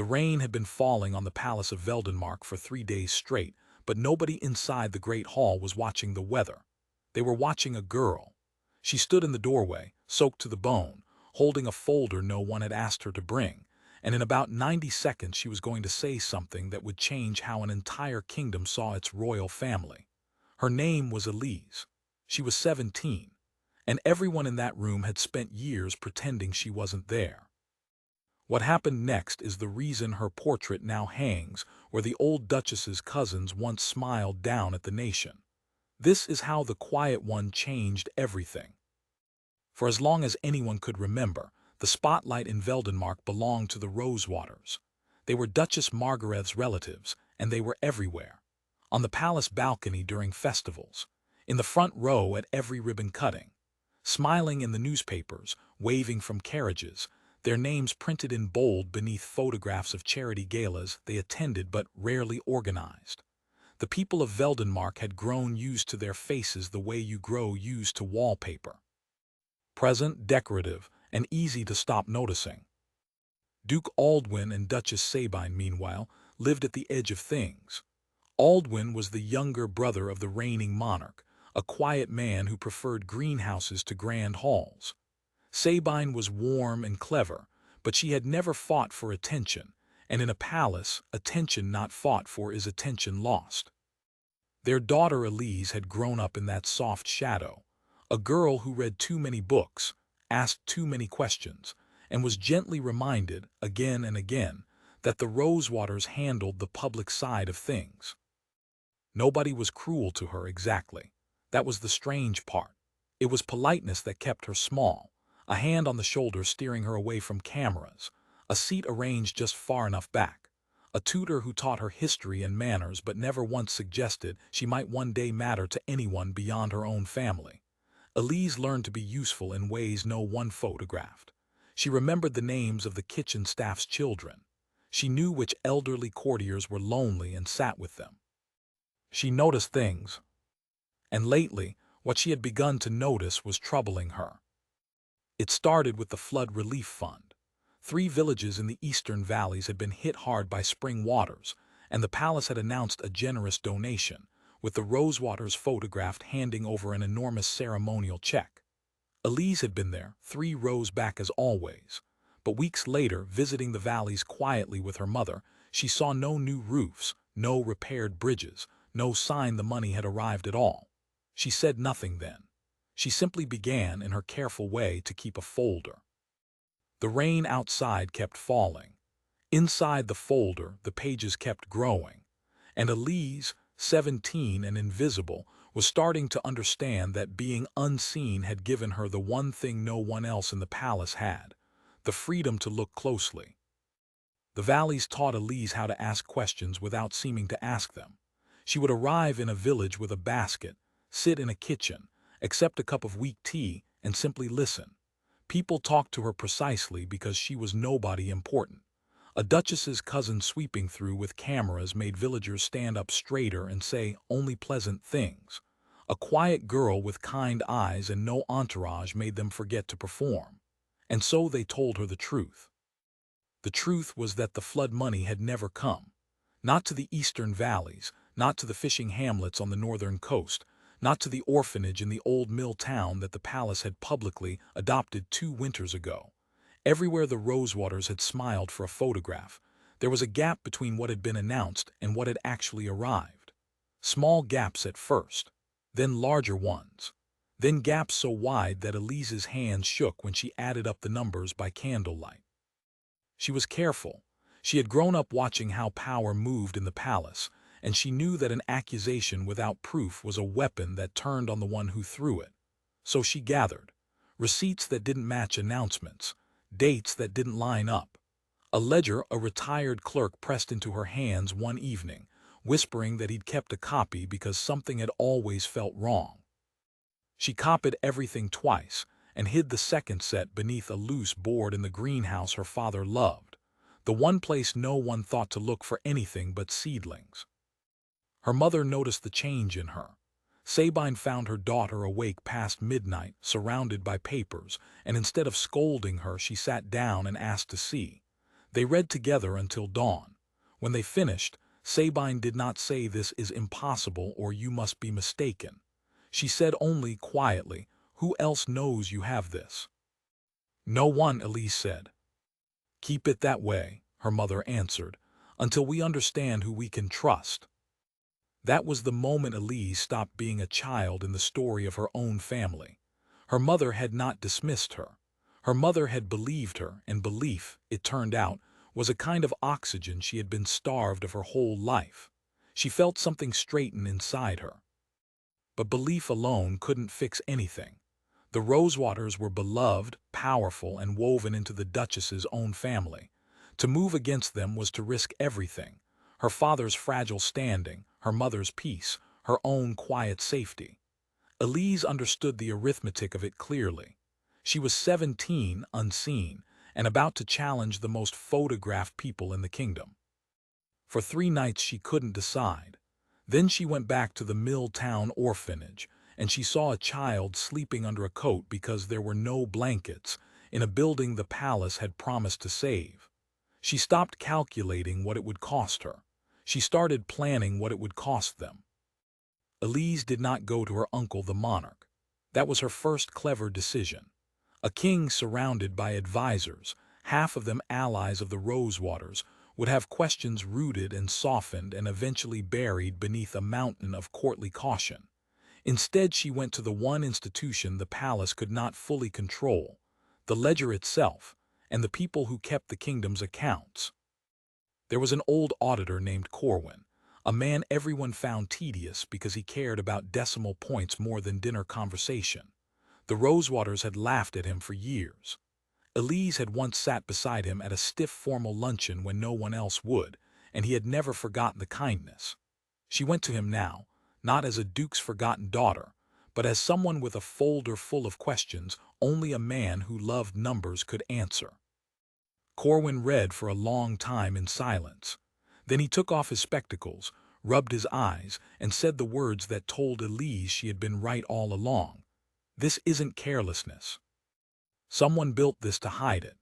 The rain had been falling on the palace of Veldenmark for 3 days straight, but nobody inside the great hall was watching the weather. They were watching a girl. She stood in the doorway, soaked to the bone, holding a folder no one had asked her to bring, and in about 90 seconds she was going to say something that would change how an entire kingdom saw its royal family. Her name was Elise. She was 17, and everyone in that room had spent years pretending she wasn't there. What happened next is the reason her portrait now hangs where the old duchess's cousins once smiled down at the nation. This is how the Quiet One changed everything. For as long as anyone could remember, the spotlight in Veldenmark belonged to the Rosewaters. They were Duchess Margaret's relatives, and they were everywhere. On the palace balcony during festivals, in the front row at every ribbon cutting, smiling in the newspapers, waving from carriages, their names printed in bold beneath photographs of charity galas they attended but rarely organized. The people of Veldenmark had grown used to their faces the way you grow used to wallpaper. Present, decorative, and easy to stop noticing. Duke Aldwin and Duchess Sabine, meanwhile, lived at the edge of things. Aldwin was the younger brother of the reigning monarch, a quiet man who preferred greenhouses to grand halls. Sabine was warm and clever, but she had never fought for attention, and in a palace, attention not fought for is attention lost. Their daughter Elise had grown up in that soft shadow, a girl who read too many books, asked too many questions, and was gently reminded, again and again, that the Rosewaters handled the public side of things. Nobody was cruel to her exactly. That was the strange part. It was politeness that kept her small, a hand on the shoulder steering her away from cameras, a seat arranged just far enough back, a tutor who taught her history and manners but never once suggested she might one day matter to anyone beyond her own family. Elise learned to be useful in ways no one photographed. She remembered the names of the kitchen staff's children. She knew which elderly courtiers were lonely and sat with them. She noticed things. And lately, what she had begun to notice was troubling her. It started with the Flood Relief Fund. 3 villages in the eastern valleys had been hit hard by spring waters, and the palace had announced a generous donation, with the Rosewaters photographed handing over an enormous ceremonial check. Elise had been there, 3 rows back as always, but weeks later, visiting the valleys quietly with her mother, she saw no new roofs, no repaired bridges, no sign the money had arrived at all. She said nothing then. She simply began, in her careful way, to keep a folder. The rain outside kept falling. Inside the folder, the pages kept growing, and Elise, 17 and invisible, was starting to understand that being unseen had given her the one thing no one else in the palace had, the freedom to look closely. The valleys taught Elise how to ask questions without seeming to ask them. She would arrive in a village with a basket, sit in a kitchen, accept a cup of weak tea, and simply listen. People talked to her precisely because she was nobody important. A duchess's cousin sweeping through with cameras made villagers stand up straighter and say only pleasant things. A quiet girl with kind eyes and no entourage made them forget to perform. And so they told her the truth. The truth was that the flood money had never come. Not to the eastern valleys, not to the fishing hamlets on the northern coast, not to the orphanage in the old mill town that the palace had publicly adopted 2 winters ago. Everywhere the Rosewaters had smiled for a photograph, there was a gap between what had been announced and what had actually arrived. Small gaps at first, then larger ones, then gaps so wide that Elise's hands shook when she added up the numbers by candlelight. She was careful. She had grown up watching how power moved in the palace, and she knew that an accusation without proof was a weapon that turned on the one who threw it. So she gathered receipts that didn't match announcements, dates that didn't line up. A ledger a retired clerk pressed into her hands one evening, whispering that he'd kept a copy because something had always felt wrong. She copied everything twice and hid the second set beneath a loose board in the greenhouse her father loved, the one place no one thought to look for anything but seedlings. Her mother noticed the change in her. Sabine found her daughter awake past midnight, surrounded by papers, and instead of scolding her, she sat down and asked to see. They read together until dawn. When they finished, Sabine did not say this is impossible or you must be mistaken. She said only quietly, "Who else knows you have this?" "No one," Elise said. "Keep it that way," her mother answered, "until we understand who we can trust." That was the moment Elise stopped being a child in the story of her own family. Her mother had not dismissed her. Her mother had believed her, and belief, it turned out, was a kind of oxygen she had been starved of her whole life. She felt something straighten inside her. But belief alone couldn't fix anything. The Rosewaters were beloved, powerful, and woven into the Duchess's own family. To move against them was to risk everything: her father's fragile standing, her mother's peace, her own quiet safety. Elise understood the arithmetic of it clearly. She was 17, unseen, and about to challenge the most photographed people in the kingdom. For 3 nights she couldn't decide. Then she went back to the Milltown orphanage, and she saw a child sleeping under a coat because there were no blankets, in a building the palace had promised to save. She stopped calculating what it would cost her. She started planning what it would cost them. Elise did not go to her uncle the monarch. That was her first clever decision. A king surrounded by advisors, half of them allies of the Rosewaters, would have questions rooted and softened and eventually buried beneath a mountain of courtly caution. Instead, she went to the one institution the palace could not fully control: the ledger itself, and the people who kept the kingdom's accounts. There was an old auditor named Corwin, a man everyone found tedious because he cared about decimal points more than dinner conversation. The Rosewaters had laughed at him for years. Elise had once sat beside him at a stiff formal luncheon when no one else would, and he had never forgotten the kindness. She went to him now, not as a duke's forgotten daughter, but as someone with a folder full of questions only a man who loved numbers could answer. Corwin read for a long time in silence. Then he took off his spectacles, rubbed his eyes, and said the words that told Elise she had been right all along. "This isn't carelessness. Someone built this to hide it."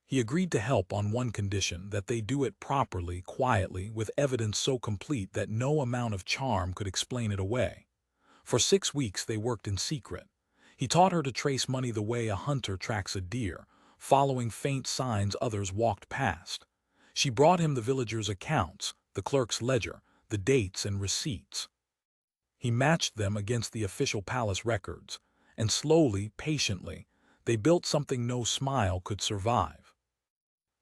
He agreed to help on one condition: that they do it properly, quietly, with evidence so complete that no amount of charm could explain it away. For 6 weeks they worked in secret. He taught her to trace money the way a hunter tracks a deer, following faint signs others walked past. She brought him the villagers' accounts, the clerk's ledger, the dates and receipts. He matched them against the official palace records, and slowly, patiently, they built something no smile could survive.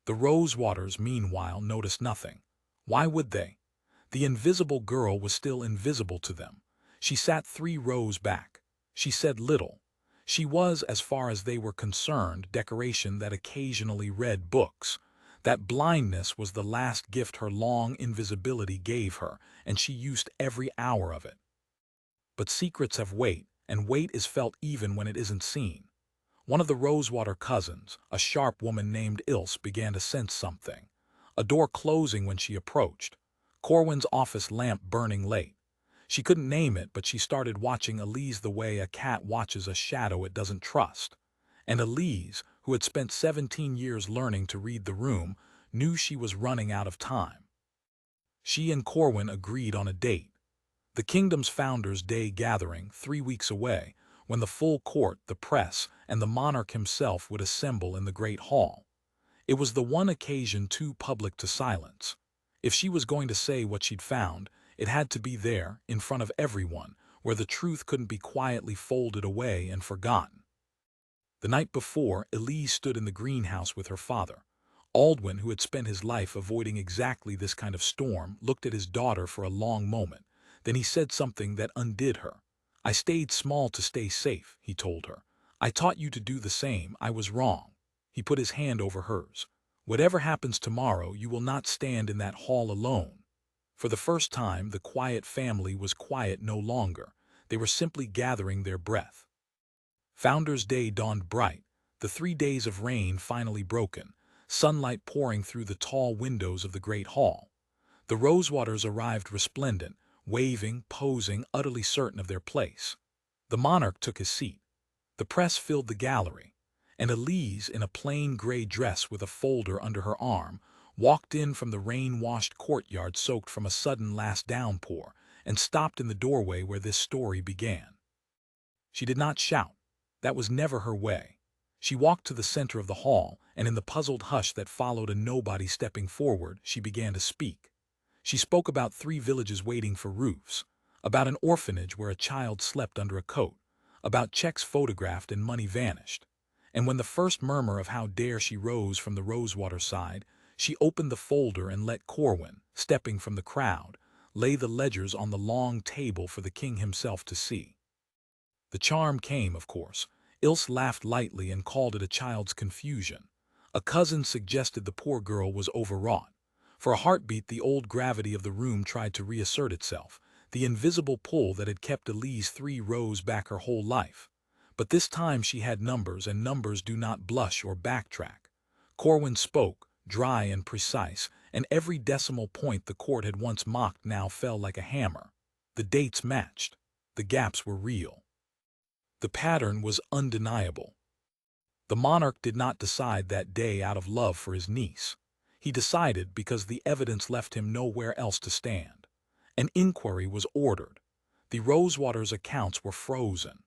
The Rosewaters, meanwhile, noticed nothing. Why would they? The invisible girl was still invisible to them. She sat 3 rows back. She said little. She was, as far as they were concerned, decoration that occasionally read books. That blindness was the last gift her long invisibility gave her, and she used every hour of it. But secrets have weight, and weight is felt even when it isn't seen. One of the Rosewater cousins, a sharp woman named Ilse, began to sense something. A door closing when she approached. Corwin's office lamp burning late. She couldn't name it, but she started watching Elise the way a cat watches a shadow it doesn't trust. And Elise, who had spent 17 years learning to read the room, knew she was running out of time. She and Corwin agreed on a date. The kingdom's Founders' Day gathering, 3 weeks away, when the full court, the press, and the monarch himself would assemble in the great hall. It was the one occasion too public to silence. If she was going to say what she'd found, it had to be there, in front of everyone, where the truth couldn't be quietly folded away and forgotten. The night before, Elise stood in the greenhouse with her father. Aldwin, who had spent his life avoiding exactly this kind of storm, looked at his daughter for a long moment. Then he said something that undid her. "I stayed small to stay safe," he told her. "I taught you to do the same. I was wrong." He put his hand over hers. "Whatever happens tomorrow, you will not stand in that hall alone." For the first time, the quiet family was quiet no longer. They were simply gathering their breath. Founders' Day dawned bright, the 3 days of rain finally broken, sunlight pouring through the tall windows of the great hall. The Rosewaters arrived resplendent, waving, posing, utterly certain of their place. The monarch took his seat. The press filled the gallery, and Elise, in a plain gray dress with a folder under her arm, walked in from the rain-washed courtyard soaked from a sudden last downpour, and stopped in the doorway where this story began. She did not shout. That was never her way. She walked to the center of the hall, and in the puzzled hush that followed a nobody stepping forward, she began to speak. She spoke about 3 villages waiting for roofs, about an orphanage where a child slept under a coat, about checks photographed and money vanished. And when the first murmur of how dare she rose from the rosewater side, she opened the folder and let Corwin, stepping from the crowd, lay the ledgers on the long table for the king himself to see. The charm came, of course. Ilse laughed lightly and called it a child's confusion. A cousin suggested the poor girl was overwrought. For a heartbeat, the old gravity of the room tried to reassert itself, the invisible pull that had kept Elise 3 rows back her whole life. But this time she had numbers, and numbers do not blush or backtrack. Corwin spoke, dry and precise, and every decimal point the court had once mocked now fell like a hammer. The dates matched. The gaps were real. The pattern was undeniable. The monarch did not decide that day out of love for his niece. He decided because the evidence left him nowhere else to stand. An inquiry was ordered. The Rosewater's accounts were frozen.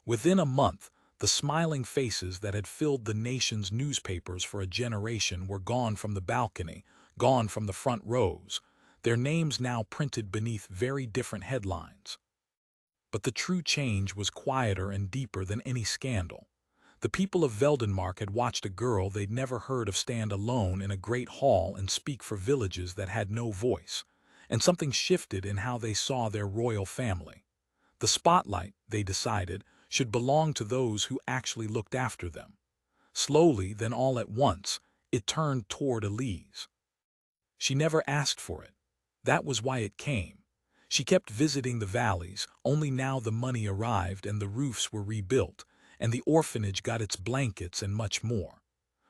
Within a month, the smiling faces that had filled the nation's newspapers for a generation were gone from the balcony, gone from the front rows, their names now printed beneath very different headlines. But the true change was quieter and deeper than any scandal. The people of Veldenmark had watched a girl they'd never heard of stand alone in a great hall and speak for villages that had no voice, and something shifted in how they saw their royal family. The spotlight, they decided, should belong to those who actually looked after them. Slowly, then all at once, it turned toward Elise. She never asked for it. That was why it came. She kept visiting the valleys, only now the money arrived and the roofs were rebuilt, and the orphanage got its blankets and much more.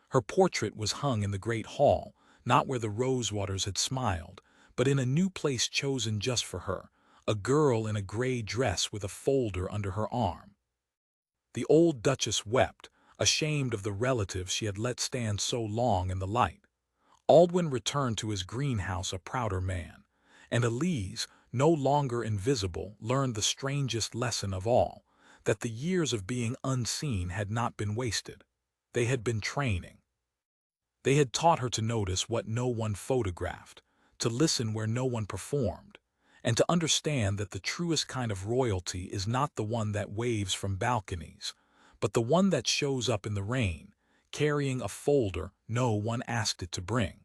Her portrait was hung in the great hall, not where the Rosewaters had smiled, but in a new place chosen just for her, a girl in a gray dress with a folder under her arm. The old Duchess wept, ashamed of the relatives she had let stand so long in the light. Aldwin returned to his greenhouse a prouder man, and Elise, no longer invisible, learned the strangest lesson of all, that the years of being unseen had not been wasted. They had been training. They had taught her to notice what no one photographed, to listen where no one performed, and to understand that the truest kind of royalty is not the one that waves from balconies, but the one that shows up in the rain, carrying a folder no one asked it to bring.